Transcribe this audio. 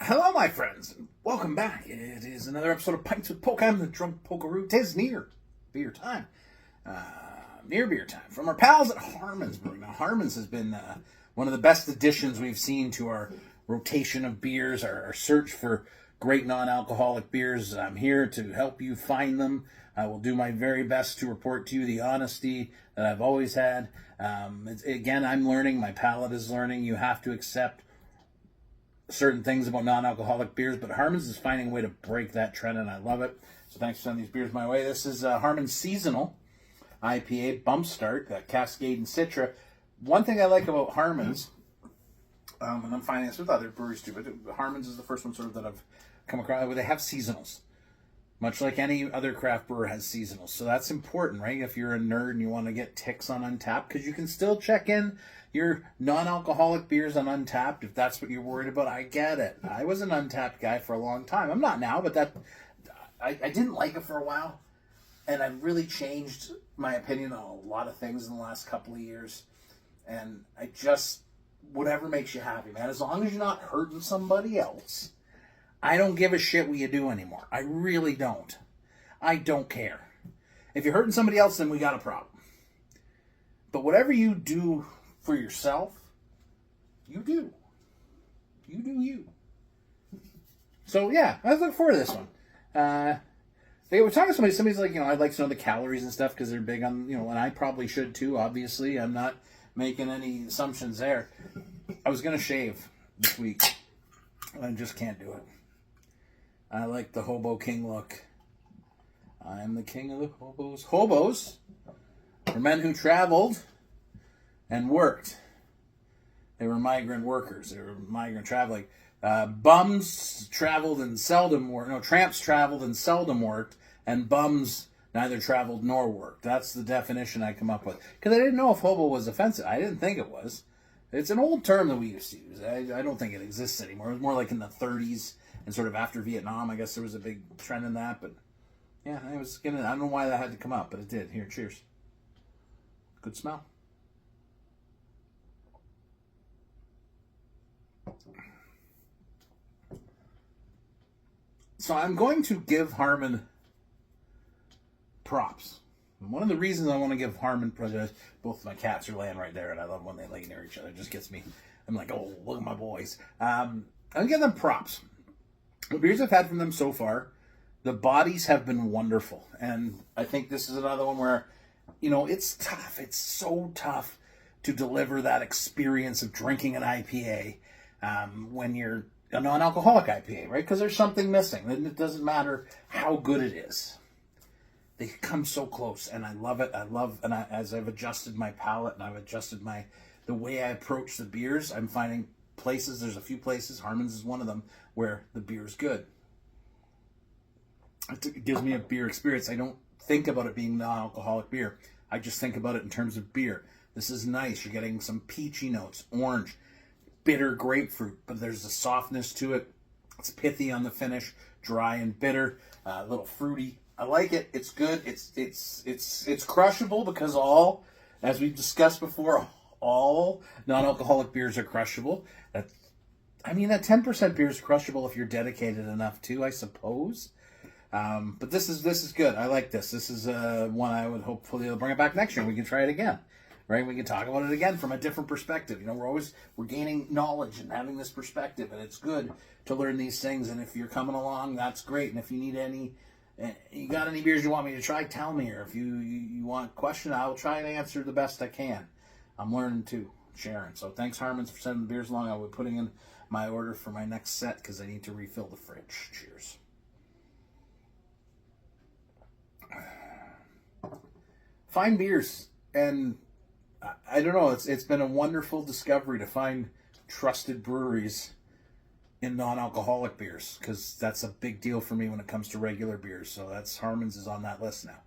Hello, my friends, and welcome back. It is another episode of Pints with Polk. I'm the drunk Polkaroo. Tis near beer time. Near beer time. From our pals at Harmon's Brewing. Now, Harmon's has been one of the best additions we've seen to our rotation of beers, our search for great non-alcoholic beers. I'm here to help you find them. I will do my very best to report to you the honesty that I've always had. Again, I'm learning. My palate is learning. You have to accept certain things about non-alcoholic beers, but Harmon's is finding a way to break that trend, and I love it. So thanks for sending these beers my way. This is Harmon's Seasonal IPA, Bump Start, Cascade and Citra. One thing I like about Harmon's, and I'm finding this with other breweries too, but Harmon's is the first one sort of that I've come across where they have seasonals. Much like any other craft brewer has seasonals. So that's important, right? If you're a nerd and you want to get ticks on Untapped, because you can still check in your non-alcoholic beers on Untapped if that's what you're worried about. I get it. I was an Untapped guy for a long time. I'm not now, but I didn't like it for a while. And I've really changed my opinion on a lot of things in the last couple of years. And I just, whatever makes you happy, man. As long as you're not hurting somebody else, I don't give a shit what you do anymore. I really don't. I don't care. If you're hurting somebody else, then we got a problem. But whatever you do for yourself, you do. You do you. So yeah, I was looking forward to this one. They were talking to somebody's like, I'd like to know the calories and stuff because they're big on, and I probably should too, obviously. I'm not making any assumptions there. I was going to shave this week. I just can't do it. I like the Hobo King look. I am the king of the hobos. Hobos were men who traveled and worked. They were migrant workers. They were migrant traveling. Bums traveled and seldom worked. No, tramps traveled and seldom worked. And bums neither traveled nor worked. That's the definition I come up with. Because I didn't know if hobo was offensive. I didn't think it was. It's an old term that we used to use. I don't think it exists anymore. It was more like in the 30s. And sort of after Vietnam, I guess there was a big trend in that. But yeah, I don't know why that had to come up, but it did. Here, cheers. Good smell. So I'm going to give Harmon props. And one of the reasons I want to give Harmon props, both my cats are laying right there, and I love when they lay near each other. It just gets me. I'm like, oh, look at my boys. I'm going to give them props. The beers I've had from them so far, the bodies have been wonderful. And I think this is another one where, it's tough. It's so tough to deliver that experience of drinking an IPA when you're a non-alcoholic IPA, right? Because there's something missing. It doesn't matter how good it is. They come so close, and I love it. As I've adjusted my palate and I've adjusted the way I approach the beers, I'm finding there's a few places, Harmon's is one of them, where the beer is good. It gives me a beer experience. I don't think about it being non-alcoholic beer. I just think about it in terms of beer. This is nice. You're getting some peachy notes, orange, bitter grapefruit, but there's a softness to it. It's pithy on the finish, dry and bitter, a little fruity. I like it. It's good. It's crushable because as we've discussed before, all non-alcoholic beers are crushable. That 10% beer is crushable if you're dedicated enough to, I suppose. But this is good. I like this. This is one I would hopefully bring it back next year. We can try it again, right? We can talk about it again from a different perspective. We're gaining knowledge and having this perspective, and it's good to learn these things. And if you're coming along, that's great. And if you need you got any beers you want me to try, tell me. Or if you want a question, I'll try and answer the best I can. I'm learning too, sharing. So thanks, Harmon's, for sending the beers along. I'll be putting in my order for my next set because I need to refill the fridge. Cheers. Fine beers. And I don't know, it's been a wonderful discovery to find trusted breweries in non-alcoholic beers because that's a big deal for me when it comes to regular beers. So Harmon's is on that list now.